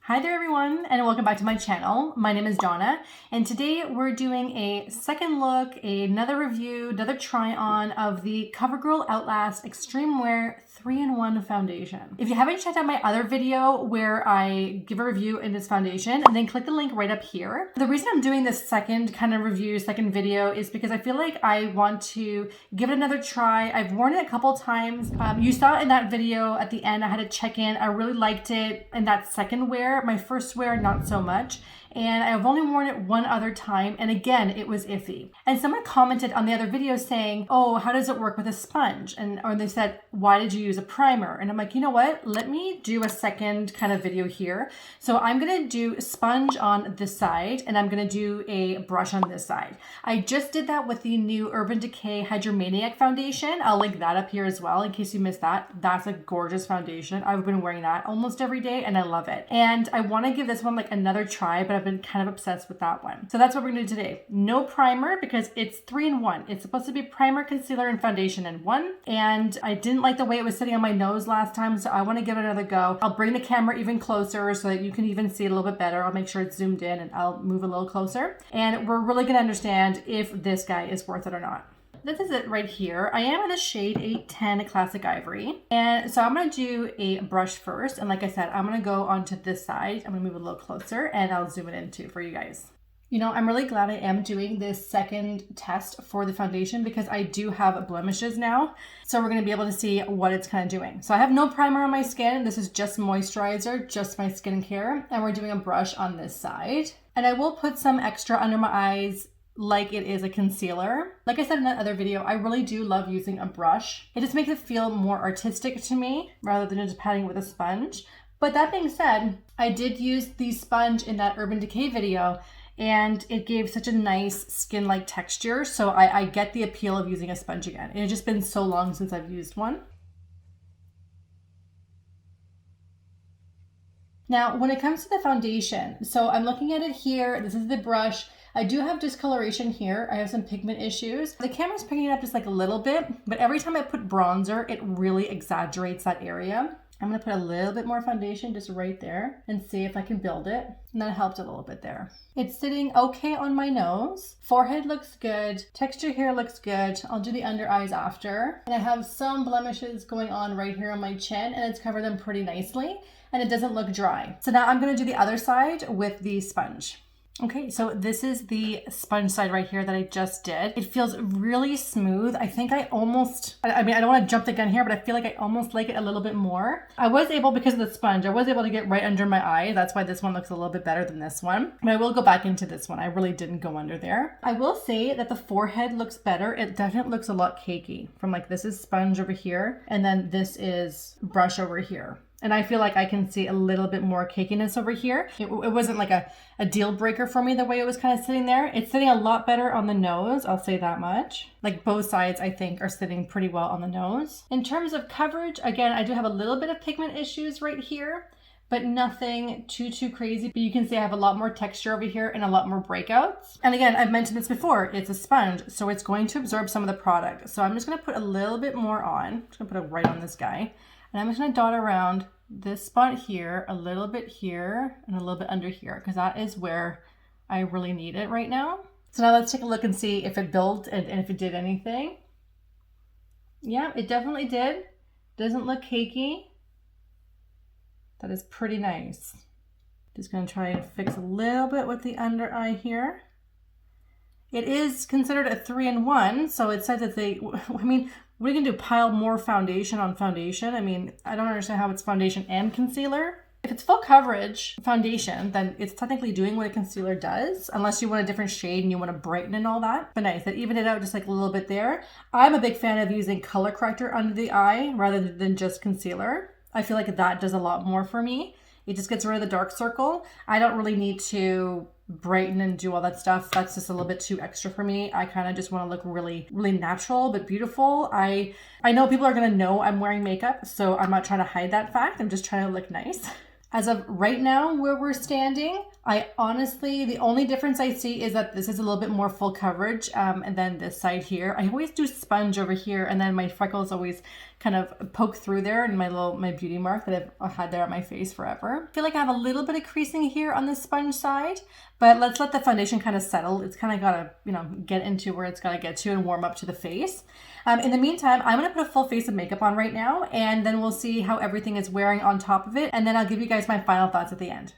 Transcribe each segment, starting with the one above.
Hi there everyone, and welcome back to my channel. My name is Donna, and today we're doing a second look, another review, another try on of the CoverGirl Outlast Extreme Wear 3-in-1 foundation. If you haven't checked out my other video where I give a review in this foundation, then click the link right up here. The reason I'm doing this second kind of review, second video, is because I feel like I want to give it another try. I've worn it a couple times. You saw in that video at the end, I had to check in. I really liked it in that second wear. My first wear, not so much. And I've only worn it one other time, and again, it was iffy. And someone commented on the other video saying, oh, how does it work with a sponge? Or they said, why did you use a primer? And I'm like, you know what? Let me do a second kind of video here. So I'm gonna do sponge on this side, and I'm gonna do a brush on this side. I just did that with the new Urban Decay Hydromaniac foundation. I'll link that up here as well in case you missed that. That's a gorgeous foundation. I've been wearing that almost every day, and I love it. And I wanna give this one like another try, but I've been kind of obsessed with that one. So that's what we're gonna do today. No primer because it's 3-in-1. It's supposed to be primer, concealer, and foundation in one. And I didn't like the way it was sitting on my nose last time, so I wanna give it another go. I'll bring the camera even closer so that you can even see it a little bit better. I'll make sure it's zoomed in and I'll move a little closer. And we're really gonna understand if this guy is worth it or not. This is it right here. I am in the shade 810 Classic Ivory. And so I'm gonna do a brush first. And like I said, I'm gonna go onto this side. I'm gonna move a little closer and I'll zoom it in too for you guys. You know, I'm really glad I am doing this second test for the foundation because I do have blemishes now. So we're gonna be able to see what it's kind of doing. So I have no primer on my skin. This is just moisturizer, just my skincare. And we're doing a brush on this side. And I will put some extra under my eyes like it is a concealer. Like I said in that other video, I really do love using a brush. It just makes it feel more artistic to me rather than just patting with a sponge. But that being said, I did use the sponge in that Urban Decay video and it gave such a nice skin-like texture. So I get the appeal of using a sponge again. It's just been so long since I've used one. Now, when it comes to the foundation, so I'm looking at it here. This is the brush. I do have discoloration here. I have some pigment issues. The camera's picking it up just like a little bit, but every time I put bronzer, it really exaggerates that area. I'm gonna put a little bit more foundation just right there and see if I can build it. And that helped a little bit there. It's sitting okay on my nose. Forehead looks good. Texture here looks good. I'll do the under eyes after. And I have some blemishes going on right here on my chin and it's covered them pretty nicely and it doesn't look dry. So now I'm gonna do the other side with the sponge. Okay, so this is the sponge side right here that I just did. It feels really smooth. I think I don't want to jump the gun here, but I feel like I almost like it a little bit more. I was able, because of the sponge, I was able to get right under my eye. That's why this one looks a little bit better than this one. But I will go back into this one. I really didn't go under there. I will say that the forehead looks better. It definitely looks a lot cakey. From like, this is sponge over here, and then this is brush over here. And I feel like I can see a little bit more cakiness over here. It wasn't like a deal breaker for me the way it was kind of sitting there. It's sitting a lot better on the nose, I'll say that much. Like both sides, I think, are sitting pretty well on the nose. In terms of coverage, again, I do have a little bit of pigment issues right here, but nothing too crazy. But you can see I have a lot more texture over here and a lot more breakouts. And again, I've mentioned this before, it's a sponge, so it's going to absorb some of the product. So I'm just gonna put a little bit more on. I'm just gonna put it right on this guy. And I'm just gonna dot around this spot here, a little bit here, and a little bit under here, because that is where I really need it right now. So now let's take a look and see if it built and if it did anything. Yeah, it definitely did. Doesn't look cakey. That is pretty nice. Just gonna try and fix a little bit with the under eye here. It is considered a 3-in-1, so it says that what are you gonna do, pile more foundation on foundation? I mean, I don't understand how it's foundation and concealer. If it's full coverage foundation, then it's technically doing what a concealer does, unless you want a different shade and you want to brighten and all that. But nice, that evened it out just like a little bit there. I'm a big fan of using color corrector under the eye rather than just concealer. I feel like that does a lot more for me. It just gets rid of the dark circle. I don't really need to brighten and do all that stuff. That's just a little bit too extra for me. I kind of just want to look really natural but beautiful. I know people are going to know I'm wearing makeup, so I'm not trying to hide that fact. I'm just trying to look nice. As of right now where we're standing, I honestly, the only difference I see is that this is a little bit more full coverage, and then this side here. I always do sponge over here, and then my freckles always kind of poke through there in my beauty mark that I've had there on my face forever. I feel like I have a little bit of creasing here on the sponge side, but let's let the foundation kind of settle. It's kind of got to, you know, get into where it's got to get to and warm up to the face. In the meantime, I'm going to put a full face of makeup on right now, and then we'll see how everything is wearing on top of it. And then I'll give you guys my final thoughts at the end.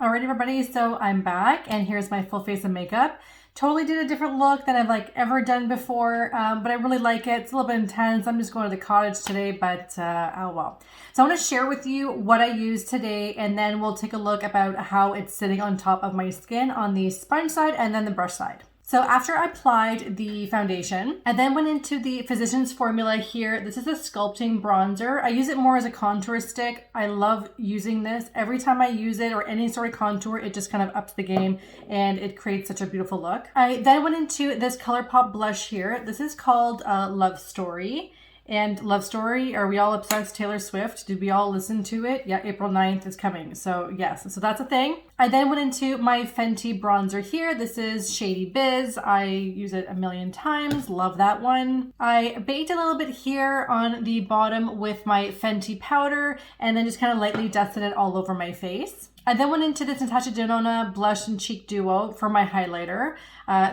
Alright everybody, so I'm back and here's my full face of makeup. Totally did a different look than I've like ever done before, but I really like it. It's a little bit intense. I'm just going to the cottage today, but oh well. So I want to share with you what I used today, and then we'll take a look about how it's sitting on top of my skin on the sponge side and then the brush side. So after I applied the foundation, I then went into the Physicians Formula here. This is a Sculpting bronzer. I use it more as a contour stick. I love using this. Every time I use it or any sort of contour, it just kind of ups the game and it creates such a beautiful look. I then went into this ColourPop blush here. This is called Love Story. And Love Story, are we all obsessed? Taylor Swift, did we all listen to it? Yeah, April 9th is coming. So yes, so that's a thing. I then went into my Fenty bronzer here. This is Shady Biz. I use it a million times. Love that one. I baked a little bit here on the bottom with my Fenty powder and then just kind of lightly dusted it all over my face. I then went into this Natasha Denona blush and cheek duo for my highlighter.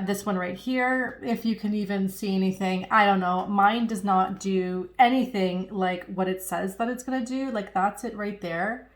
This one right here, if you can even see anything, I don't know. Mine does not do anything like what it says that it's gonna do. Like that's it right there.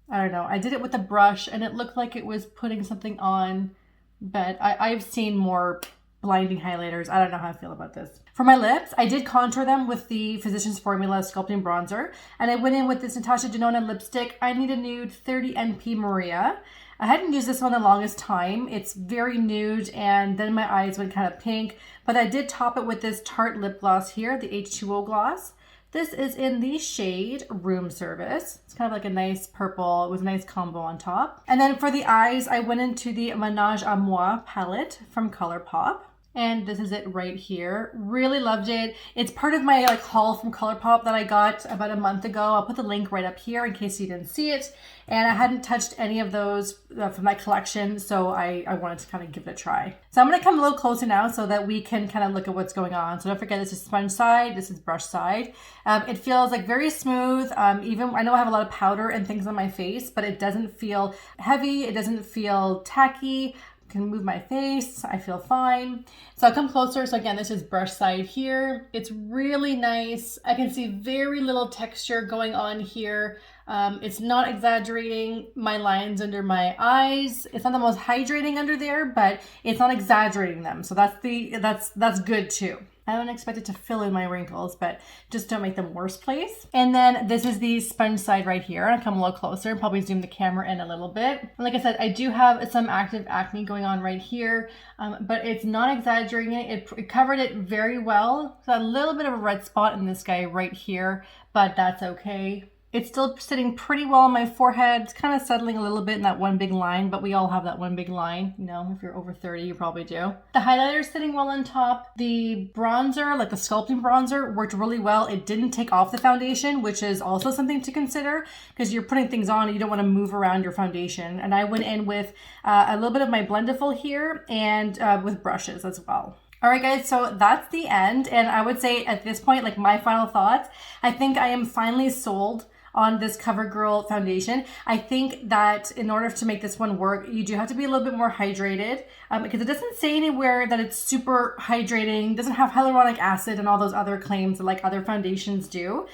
I don't know. I did it with a brush and it looked like it was putting something on, but I've seen more blinding highlighters. I don't know how I feel about this. For my lips, I did contour them with the Physicians Formula Sculpting Bronzer, and I went in with this Natasha Denona lipstick. I Need a Nude 30 NP Maria. I hadn't used this one the longest time. It's very nude, and then my eyes went kind of pink, but I did top it with this Tarte lip gloss here, the H2O gloss. This is in the shade Room Service. It's kind of like a nice purple with a nice combo on top. And then for the eyes, I went into the Ménage à Moi palette from ColourPop. And this is it right here. Really loved it. It's part of my like haul from ColourPop that I got about a month ago. I'll put the link right up here in case you didn't see it. And I hadn't touched any of those from my collection, so I wanted to kind of give it a try. So I'm going to come a little closer now so that we can kind of look at what's going on. So don't forget, this is sponge side, this is brush side. It feels like very smooth. Even I know I have a lot of powder and things on my face, but it doesn't feel heavy. It doesn't feel tacky. Can move my face. I feel fine. So I'll come closer. So again, this is brush side here. It's really nice. I can see very little texture going on here. It's not exaggerating my lines under my eyes. It's not the most hydrating under there, but it's not exaggerating them. So that's good too. I don't expect it to fill in my wrinkles, but just don't make them worse, please. And then this is the sponge side right here. I'll come a little closer and probably zoom the camera in a little bit. And like I said, I do have some active acne going on right here, but it's not exaggerating it. It covered it very well. So a little bit of a red spot in this guy right here, but that's okay. It's still sitting pretty well on my forehead. It's kind of settling a little bit in that one big line, but we all have that one big line. You know, if you're over 30, you probably do. The highlighter is sitting well on top. The bronzer, like the Sculpting bronzer, worked really well. It didn't take off the foundation, which is also something to consider because you're putting things on and you don't want to move around your foundation. And I went in with a little bit of my Blendiful here and with brushes as well. All right, guys, so that's the end. And I would say at this point, like my final thoughts, I think I am finally sold on this CoverGirl foundation. I think that in order to make this one work, you do have to be a little bit more hydrated because it doesn't say anywhere that it's super hydrating, doesn't have hyaluronic acid and all those other claims that like other foundations do.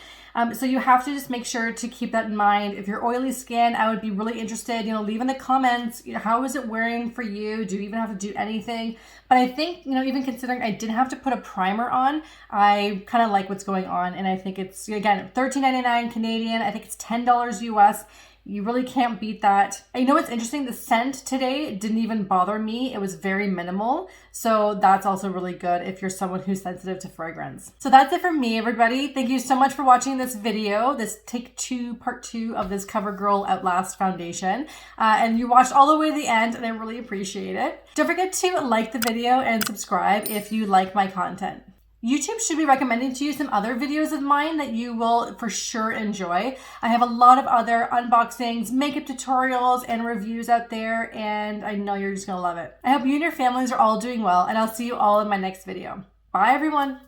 So you have to just make sure to keep that in mind. If you're oily skin, I would be really interested, leave in the comments, how is it wearing for you? Do you even have to do anything? But I think, even considering I didn't have to put a primer on, I kind of like what's going on. And I think it's, again, $13.99 Canadian. I think it's $10 US. You really can't beat that. You know what's interesting? The scent today didn't even bother me. It was very minimal. So that's also really good if you're someone who's sensitive to fragrance. So that's it from me, everybody. Thank you so much for watching this video, this take two, part 2 of this CoverGirl Outlast foundation. And you watched all the way to the end and I really appreciate it. Don't forget to like the video and subscribe if you like my content. YouTube should be recommending to you some other videos of mine that you will for sure enjoy. I have a lot of other unboxings, makeup tutorials, and reviews out there, and I know you're just gonna love it. I hope you and your families are all doing well, and I'll see you all in my next video. Bye, everyone.